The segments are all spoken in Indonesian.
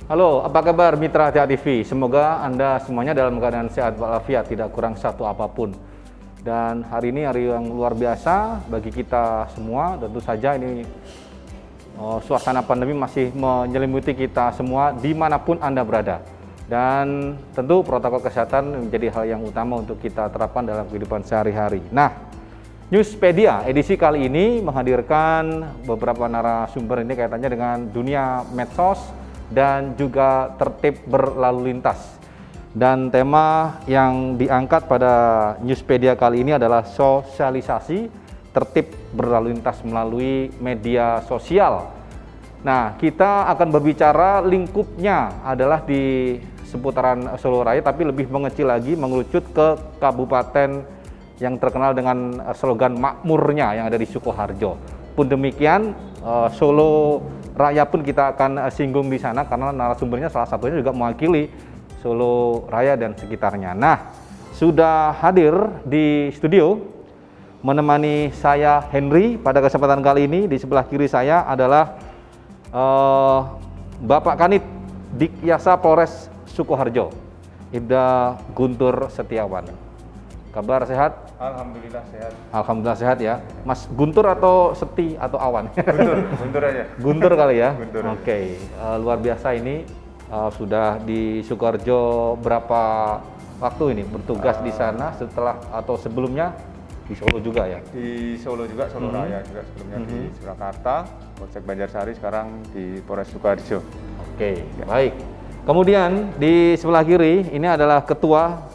Halo, apa kabar mitra TA TV? Semoga Anda semuanya dalam keadaan sehat walafiat, tidak kurang satu apapun. Dan hari ini hari yang luar biasa bagi kita semua. Tentu saja ini suasana pandemi masih menyelimuti kita semua dimanapun Anda berada. Dan tentu protokol kesehatan menjadi hal yang utama untuk kita terapkan dalam kehidupan sehari-hari. Nah, Newspedia edisi kali ini menghadirkan beberapa narasumber ini kaitannya dengan dunia medsos dan juga tertib berlalu lintas. Dan tema yang diangkat pada Newspedia kali ini adalah sosialisasi tertib berlalu lintas melalui media sosial. Nah, kita akan berbicara lingkupnya adalah di seputaran Solo Raya, tapi lebih mengecil lagi, mengerucut ke kabupaten yang terkenal dengan slogan makmurnya yang ada di Sukoharjo. Pun demikian, Solo Raya pun kita akan singgung di sana karena narasumbernya salah satunya juga mewakili Solo Raya dan sekitarnya. Nah, sudah hadir di studio menemani saya Henry pada kesempatan kali ini. Di sebelah kiri saya adalah Bapak Kanit Dikyasa Polres Sukoharjo, Ibda Guntur Setiawan. Kabar sehat? Alhamdulillah sehat. Alhamdulillah sehat ya. Mas Guntur atau Seti atau Awan? Guntur aja. Guntur kali ya? Guntur. Oke. Luar biasa ini sudah di Sukoharjo berapa waktu ini bertugas di sana setelah atau sebelumnya di Solo juga ya? Di Solo juga, Solo Raya juga sebelumnya di Surakarta, Polsek Banjarsari, sekarang di Polres Sukoharjo. Oke, baik. Kemudian di sebelah kiri ini adalah ketua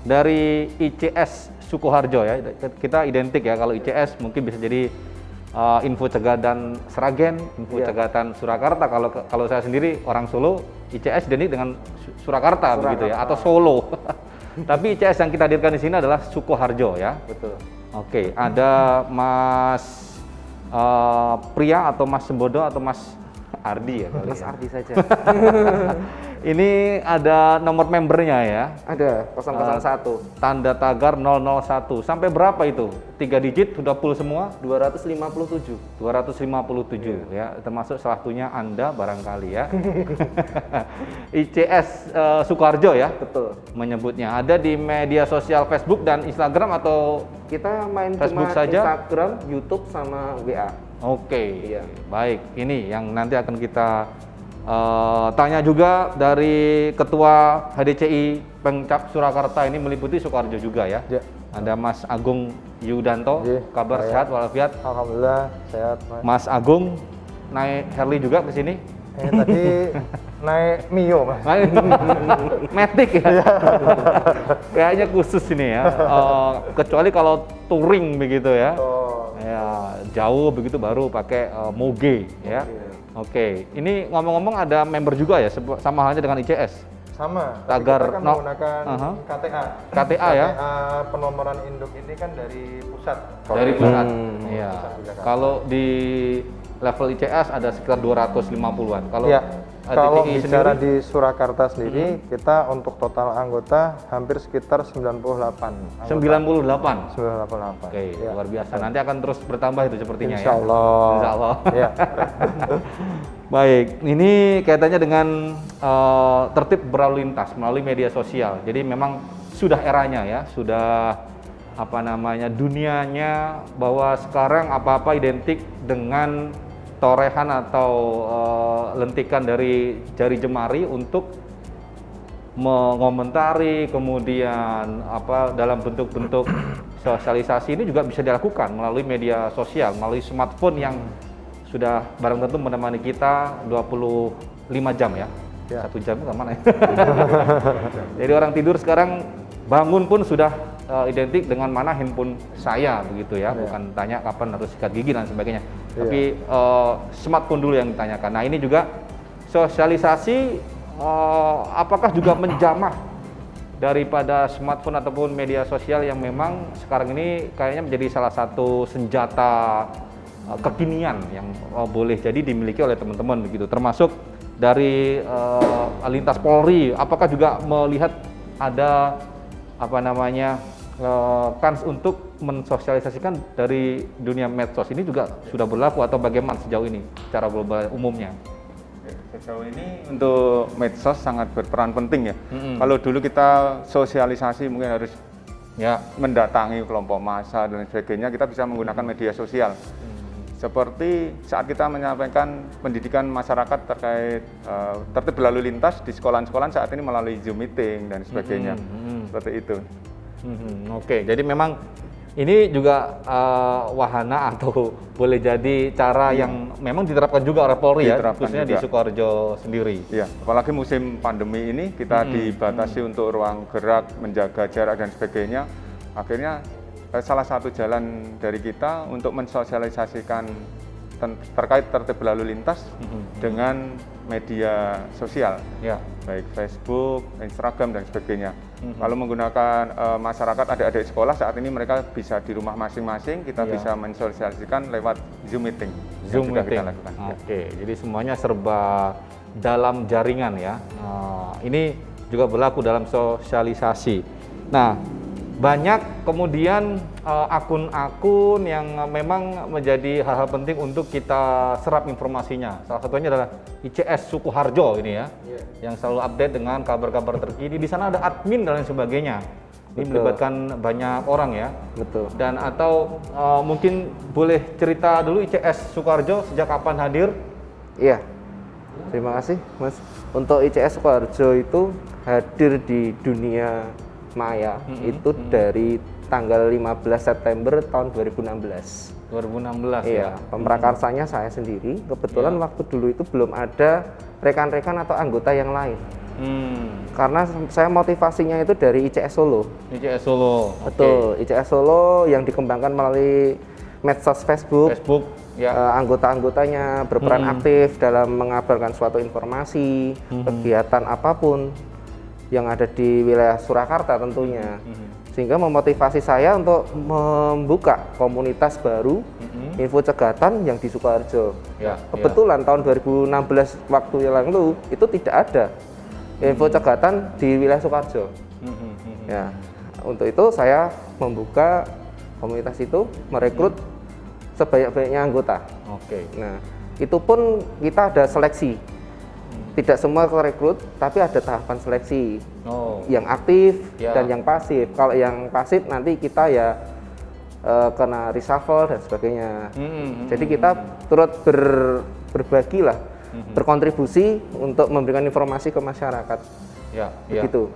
dari ICS Sukoharjo ya. Kita identik ya, kalau ICS mungkin bisa jadi Info Cegatan Sragen, Info Cegatan Surakarta. Kalau saya sendiri orang Solo, ICS identik dengan Surakarta begitu ya, atau Solo. Tapi ICS yang kita hadirkan di sini adalah Sukoharjo ya. Betul. Oke, ada Mas Pria atau Mas Sembodo atau Mas Ardi ya? Mas Ardi saja. Ini ada nomor membernya ya? Ada 001. Tanda tagar 001. Sampai berapa itu? 3 digit sudah full semua? 257. 257 ya, termasuk salah satunya Anda barangkali ya. ICS Sukoharjo ya? Betul. Menyebutnya. Ada di media sosial Facebook dan Instagram atau Kita main Facebook cuma saja? Instagram, YouTube sama WA. Oke, Iya. baik. Ini yang nanti akan kita tanya juga dari Ketua HDCI Pemkab Surakarta, ini meliputi Sukoharjo juga ya. Ya. Ada Mas Agung Yudanto, Iya, kabar saya. sehat walafiat. Alhamdulillah sehat, Mas. Mas Agung naik Harley juga ke sini. Tadi naik Mio, Mas. Matic ya. Kayaknya khusus ini ya. Kecuali kalau touring begitu ya. Oh. Ya, jauh begitu baru pakai Moge ya. Oke, ini ngomong-ngomong ada member juga ya, sama halnya dengan ICS. Sama. Tapi Tagar kita kan no- menggunakan KTA. KTA ya? Penomoran induk ini kan dari pusat. Dari pusat. Iya. Pusat di Jakarta. Kalau di level ICS ada sekitar 250-an. Kalau Ya, kalau HDCI bicara sendiri di Surakarta sendiri, kita untuk total anggota hampir sekitar 98. 98. 98. Oke, Ya. luar biasa. Nanti akan terus bertambah itu sepertinya Insya ya. Allah. Insya Allah. Ya. Baik, ini kaitannya dengan tertib berlalu lintas melalui media sosial. Jadi memang sudah eranya ya, sudah dunianya bahwa sekarang apa-apa identik dengan torehan atau lentikan dari jari jemari untuk mengomentari, kemudian dalam bentuk-bentuk sosialisasi ini juga bisa dilakukan melalui media sosial, melalui smartphone yang sudah barang tentu menemani kita 25 jam ya. Ya. 1 jam itu mana ya? Jadi orang tidur sekarang bangun pun sudah identik dengan mana handphone saya begitu ya, bukan tanya kapan harus sikat gigi dan sebagainya. Tapi smartphone dulu yang ditanyakan. Nah, ini juga sosialisasi apakah juga menjamah daripada smartphone ataupun media sosial yang memang sekarang ini kayaknya menjadi salah satu senjata kekinian yang boleh jadi dimiliki oleh teman-teman begitu, termasuk dari lintas Polri. Apakah juga melihat ada kans untuk mensosialisasikan dari dunia medsos ini juga sudah berlaku atau bagaimana sejauh ini secara global umumnya? Sejauh ini untuk medsos sangat berperan penting ya. Kalau dulu kita sosialisasi mungkin harus Ya. mendatangi kelompok massa dan sebagainya, kita bisa menggunakan media sosial. Seperti saat kita menyampaikan pendidikan masyarakat terkait tertib berlalu lintas di sekolahan-sekolahan saat ini melalui Zoom meeting dan sebagainya. Seperti itu. Oke, jadi memang ini juga wahana atau boleh jadi cara yang memang diterapkan juga oleh Polri ya, Diterapkan khususnya di juga. Sukoharjo sendiri. Ya, apalagi musim pandemi ini kita dibatasi untuk ruang gerak, menjaga jarak dan sebagainya. Akhirnya salah satu jalan dari kita untuk mensosialisasikan terkait tertib berlalu lintas dengan media sosial, Ya. baik Facebook, Instagram dan sebagainya. Kalau menggunakan masyarakat adik-adik sekolah saat ini mereka bisa di rumah masing-masing, kita bisa mensosialisasikan lewat Zoom meeting. yang Zoom sudah meeting. kita lakukan. Ya. Oke, jadi semuanya serba dalam jaringan ya. Ini juga berlaku dalam sosialisasi. Nah, banyak kemudian akun-akun yang memang menjadi hal-hal penting untuk kita serap informasinya. Salah satunya adalah ICS Sukoharjo ini ya, yang selalu update dengan kabar-kabar terkini. Di sana ada admin dan lain sebagainya. Ini melibatkan banyak orang ya. Betul. Dan atau mungkin boleh cerita dulu ICS Sukoharjo sejak kapan hadir? Iya. Terima kasih, Mas. Untuk ICS Sukoharjo itu hadir di dunia maya itu dari tanggal 15 September tahun 2016. 2016 Iya, ya. pemrakarsanya saya sendiri. Kebetulan waktu dulu itu belum ada rekan-rekan atau anggota yang lain. Karena saya motivasinya itu dari ICS Solo. ICS Solo. Betul, ICS Solo yang dikembangkan melalui medsos Facebook. Facebook ya. Anggota-anggotanya berperan aktif dalam mengabarkan suatu informasi, kegiatan apapun yang ada di wilayah Surakarta tentunya. Sehingga memotivasi saya untuk membuka komunitas baru info cegatan yang di Sukoharjo. Ya, Kebetulan tahun 2016 waktu yang lalu itu tidak ada info cegatan di wilayah Sukoharjo. Ya, untuk itu saya membuka komunitas itu, merekrut sebanyak-banyaknya anggota. Oke. Nah, itu pun kita ada seleksi. Tidak semua rekrut, tapi ada tahapan seleksi. Oh. Yang aktif Ya. dan yang pasif. Kalau yang pasif nanti kita ya kena reshuffle dan sebagainya. Jadi kita turut berbagi lah, berkontribusi untuk memberikan informasi ke masyarakat. Ya, ya. Begitu.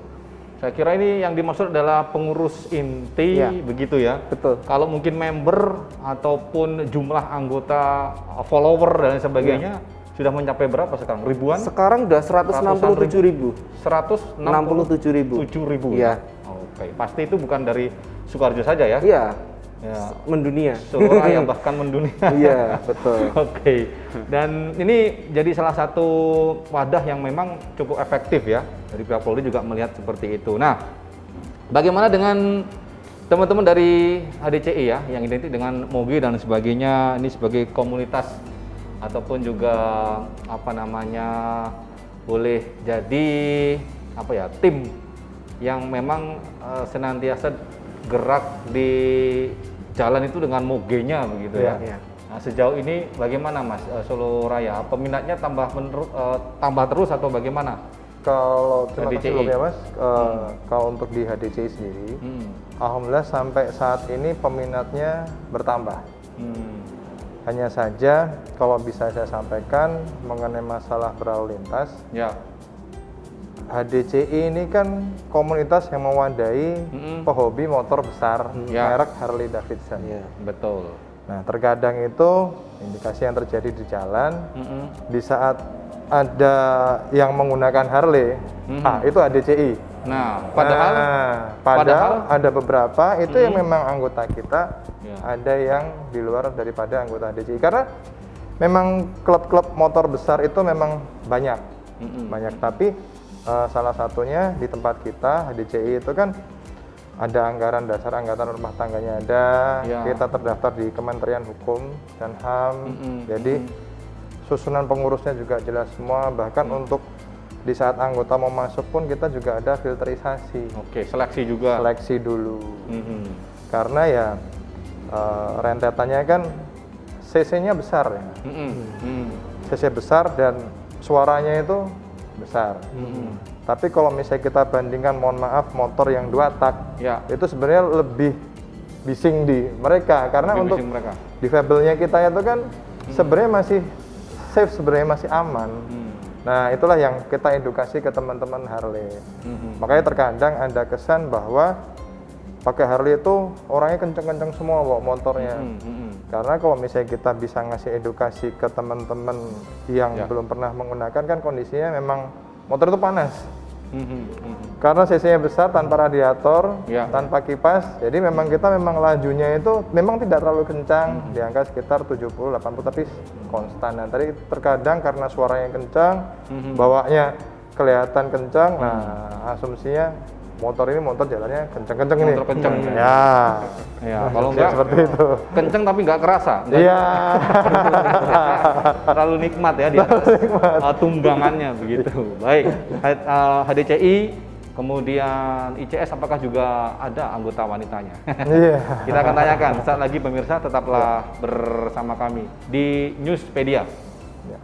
Saya kira ini yang dimaksud adalah pengurus inti, Ya. begitu ya. Betul. Kalau mungkin member ataupun jumlah anggota, follower dan lain sebagainya sudah mencapai berapa sekarang? Ribuan? Sekarang udah 167.000. 167.000. 7.000. Iya. Oke, pasti itu bukan dari Sukoharjo saja ya? Iya. Ya. Mendunia. Seluruh yang bahkan mendunia. Iya, betul. Oke, dan ini jadi salah satu wadah yang memang cukup efektif ya. Dari pihak Polri juga melihat seperti itu. Nah, bagaimana dengan teman-teman dari HDCI ya, yang identik dengan MOGI dan sebagainya, ini sebagai komunitas ataupun juga apa namanya, boleh jadi apa ya, tim yang memang senantiasa gerak di jalan itu dengan mogenya begitu ya. Iya. Nah, sejauh ini bagaimana Mas Solo Raya? Peminatnya tambah terus atau bagaimana? Kalau terima kasih HDCI. sebelumnya Mas, kalau untuk di HDCI sendiri, alhamdulillah sampai saat ini peminatnya bertambah. Hanya saja kalau bisa saya sampaikan mengenai masalah berlalu lintas, Ya. HDCI ini kan komunitas yang mewadahi pehobi motor besar Ya. merek Harley Davidson. Iya. Betul. Nah, terkadang itu indikasi yang terjadi di jalan di saat ada yang menggunakan Harley, itu HDCI. Nah, padahal Padahal ada beberapa itu yang memang anggota kita, Ya. ada yang di luar daripada anggota HDCI. Karena memang klub-klub motor besar itu memang banyak, tapi salah satunya di tempat kita HDCI itu kan ada anggaran dasar, anggaran rumah tangganya ada, Ya. kita terdaftar di Kementerian Hukum dan HAM, jadi susunan pengurusnya juga jelas semua, bahkan untuk di saat anggota mau masuk pun kita juga ada filterisasi, Oke, seleksi juga. seleksi dulu, karena ya rentetannya kan CC-nya besar ya, CC besar dan suaranya itu besar. Tapi kalau misalnya kita bandingkan, mohon maaf, motor yang 2 tak, Ya. itu sebenarnya lebih bising di mereka, karena Lebih untuk bising mereka. difabelnya kita itu kan sebenarnya masih safe, sebenarnya masih aman. Nah, itulah yang kita edukasi ke teman-teman Harley. Makanya terkadang ada kesan bahwa pakai Harley itu orangnya kenceng-kenceng semua bawa motornya. Karena kalau misalnya kita bisa ngasih edukasi ke teman-teman yang Ya. belum pernah menggunakan, kan kondisinya memang motor itu panas. Karena cc-nya besar, tanpa radiator, Ya. tanpa kipas, jadi memang kita memang lajunya itu memang tidak terlalu kencang, di angka sekitar 70-80, tapi konstan. Nah, tadi terkadang karena suaranya kencang, bawanya kelihatan kencang, nah asumsinya motor ini motor jalannya kencang-kencang ini. Motor kencang. Ya. Ya, kalau enggak Seperti itu. kenceng tapi nggak kerasa. Nggak- Iya. Terlalu nikmat ya di atas tunggangannya begitu. Baik, HDCI, kemudian ICS, apakah juga ada anggota wanitanya? Iya. Kita akan tanyakan saat lagi, pemirsa, tetaplah bersama kami di Newspedia. Ya.